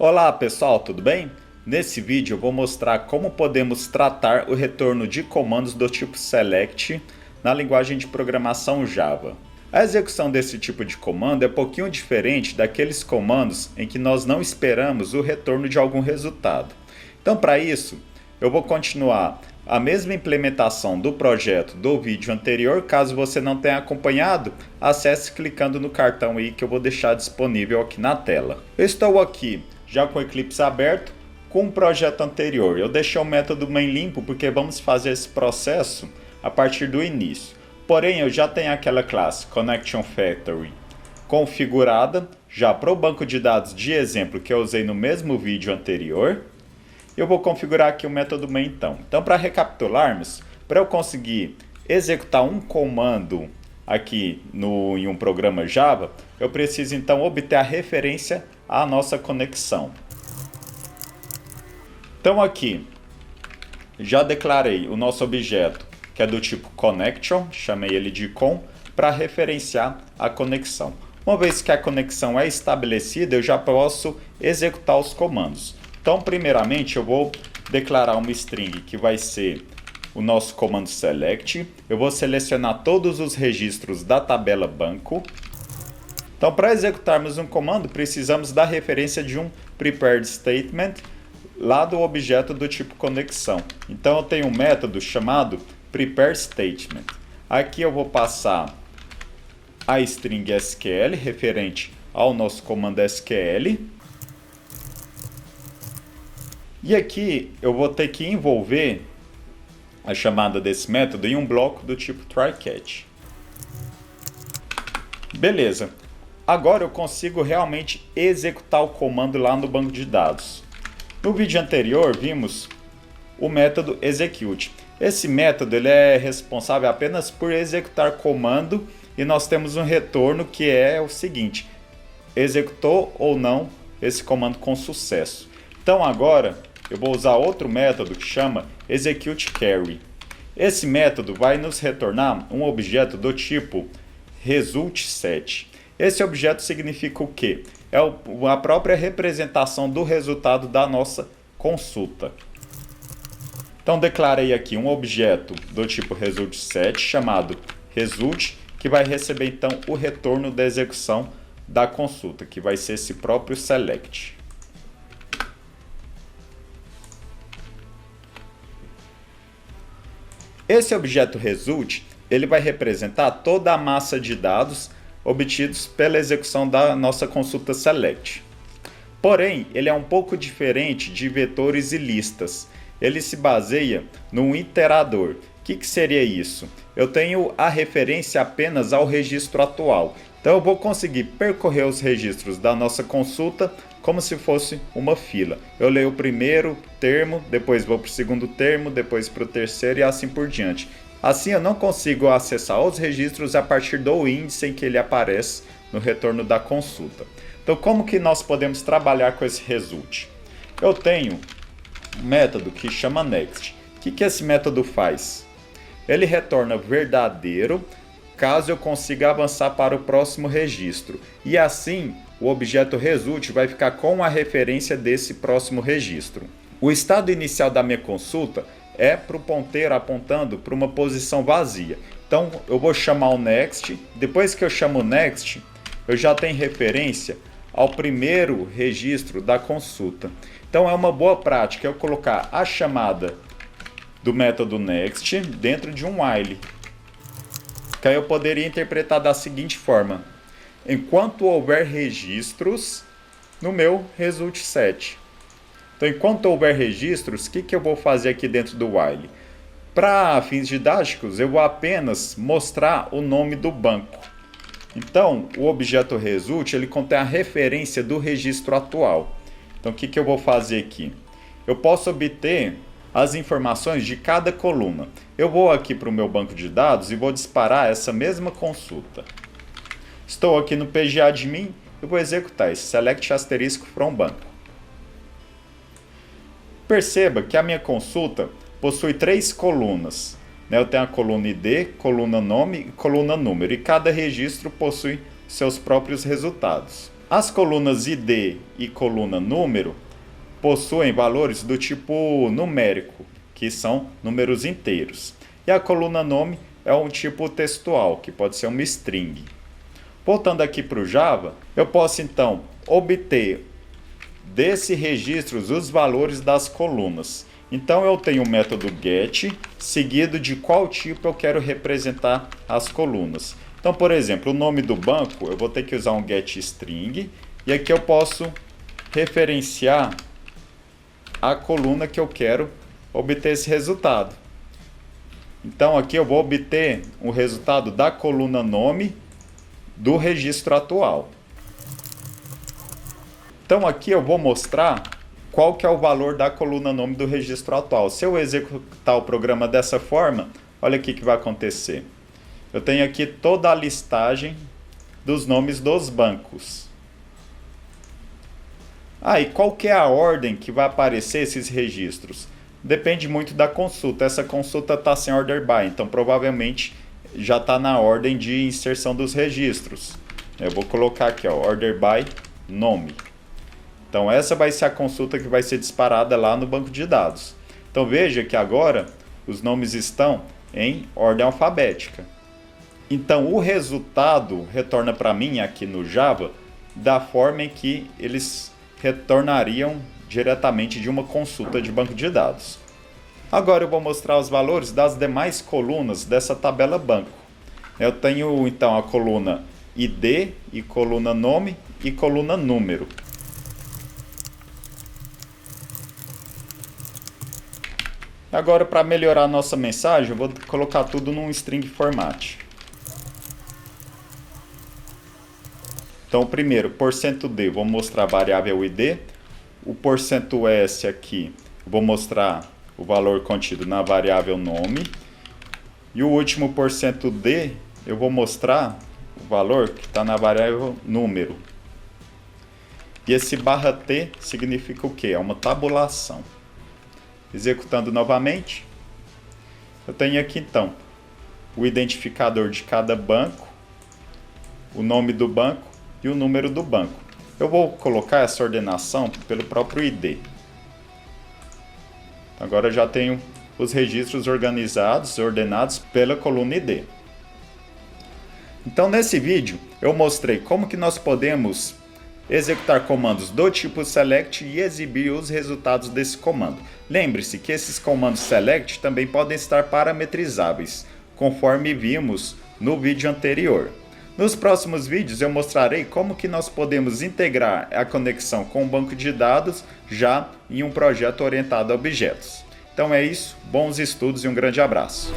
Olá pessoal, tudo bem? Nesse vídeo eu vou mostrar como podemos tratar o retorno de comandos do tipo select na linguagem de programação Java. A execução desse tipo de comando é um pouquinho diferente daqueles comandos em que nós não esperamos o retorno de algum resultado. Então, para isso, eu vou continuar a mesma implementação do projeto do vídeo anterior. Caso você não tenha acompanhado, acesse clicando no cartão aí que eu vou deixar disponível aqui na tela. Eu estou aqui já com o Eclipse aberto com o projeto anterior. Eu deixei o método main limpo porque vamos fazer esse processo a partir do início. Porém, eu já tenho aquela classe Connection Factory configurada já para o banco de dados de exemplo que eu usei no mesmo vídeo anterior. Eu vou configurar aqui o método main então. Então, para recapitularmos, para eu conseguir executar um comando aqui em um programa Java, eu preciso então obter a referência à nossa conexão. Então aqui, já declarei o nosso objeto, que é do tipo connection, chamei ele de con, para referenciar a conexão. Uma vez que a conexão é estabelecida, eu já posso executar os comandos. Então, primeiramente, eu vou declarar uma string que vai ser o nosso comando select. Eu vou selecionar todos os registros da tabela banco. Então, para executarmos um comando, precisamos da referência de um prepared statement lá do objeto do tipo conexão. Então, eu tenho um método chamado prepareStatement. Aqui eu vou passar a string SQL referente ao nosso comando SQL. E aqui eu vou ter que envolver a chamada desse método em um bloco do tipo try-catch. Beleza. Agora eu consigo realmente executar o comando lá no banco de dados. No vídeo anterior vimos o método execute. Esse método ele é responsável apenas por executar comando e nós temos um retorno que é o seguinte: executou ou não esse comando com sucesso. Então agora eu vou usar outro método que chama executeCarry. Esse método vai nos retornar um objeto do tipo resultSet. Esse objeto significa o quê? É a própria representação do resultado da nossa consulta. Então declarei aqui um objeto do tipo resultSet chamado result, que vai receber então o retorno da execução da consulta, que vai ser esse próprio select. Esse objeto result, ele vai representar toda a massa de dados obtidos pela execução da nossa consulta select. Porém, ele é um pouco diferente de vetores e listas. Ele se baseia num iterador. O que seria isso? Eu tenho a referência apenas ao registro atual. Então eu vou conseguir percorrer os registros da nossa consulta como se fosse uma fila. Eu leio o primeiro termo, depois vou para o segundo termo, depois para o terceiro e assim por diante. Assim eu não consigo acessar os registros a partir do índice em que ele aparece no retorno da consulta. Então como que nós podemos trabalhar com esse result? Eu tenho um método que chama next. O que esse método faz? Ele retorna verdadeiro caso eu consiga avançar para o próximo registro. E assim, o objeto result vai ficar com a referência desse próximo registro. O estado inicial da minha consulta é para o ponteiro apontando para uma posição vazia. Então, eu vou chamar o next. Depois que eu chamo o next, eu já tenho referência ao primeiro registro da consulta. Então, é uma boa prática eu colocar a chamada do método next dentro de um while. Que aí eu poderia interpretar da seguinte forma: enquanto houver registros no meu resultSet. Então, enquanto houver registros, o que eu vou fazer aqui dentro do while? Para fins didáticos, eu vou apenas mostrar o nome do banco. Então, o objeto result ele contém a referência do registro atual. Então, o que eu vou fazer aqui? Eu posso obter as informações de cada coluna. Eu vou aqui para o meu banco de dados e vou disparar essa mesma consulta. Estou aqui no pgadmin e vou executar esse select asterisco from banco. Perceba que a minha consulta possui 3 colunas. Eu tenho a coluna ID, coluna nome e coluna número. E cada registro possui seus próprios resultados. As colunas ID e coluna número possuem valores do tipo numérico, que são números inteiros. E a coluna nome é um tipo textual, que pode ser uma string. Voltando aqui para o Java, eu posso então obter desse registro os valores das colunas. Então eu tenho o método get, seguido de qual tipo eu quero representar as colunas. Então, por exemplo, o nome do banco, eu vou ter que usar um getString, e aqui eu posso referenciar a coluna que eu quero obter esse resultado. Então aqui eu vou obter o resultado da coluna nome do registro atual. Então aqui eu vou mostrar qual que é o valor da coluna nome do registro atual. Se eu executar o programa dessa forma, olha aqui o que vai acontecer. Eu tenho aqui toda a listagem dos nomes dos bancos. E qual que é a ordem que vai aparecer esses registros? Depende muito da consulta. Essa consulta está sem order by, então provavelmente já está na ordem de inserção dos registros. Eu vou colocar aqui, ó, order by nome. Então essa vai ser a consulta que vai ser disparada lá no banco de dados. Então veja que agora os nomes estão em ordem alfabética. Então o resultado retorna para mim aqui no Java da forma em que eles retornariam diretamente de uma consulta de banco de dados. Agora eu vou mostrar os valores das demais colunas dessa tabela banco. Eu tenho então a coluna ID e coluna nome e coluna número. Agora, para melhorar a nossa mensagem, eu vou colocar tudo num string format. Então, primeiro, %d, vou mostrar a variável id. O %s aqui, vou mostrar o valor contido na variável nome. E o último %d, eu vou mostrar o valor que está na variável número. E esse /t significa o quê? É uma tabulação. Executando novamente, eu tenho aqui então o identificador de cada banco, o nome do banco e o número do banco. Eu vou colocar essa ordenação pelo próprio ID. Agora eu já tenho os registros organizados, ordenados pela coluna ID. Então nesse vídeo eu mostrei como que nós podemos executar comandos do tipo select e exibir os resultados desse comando. Lembre-se que esses comandos select também podem estar parametrizáveis, conforme vimos no vídeo anterior. Nos próximos vídeos eu mostrarei como que nós podemos integrar a conexão com o banco de dados já em um projeto orientado a objetos. Então é isso, bons estudos e um grande abraço.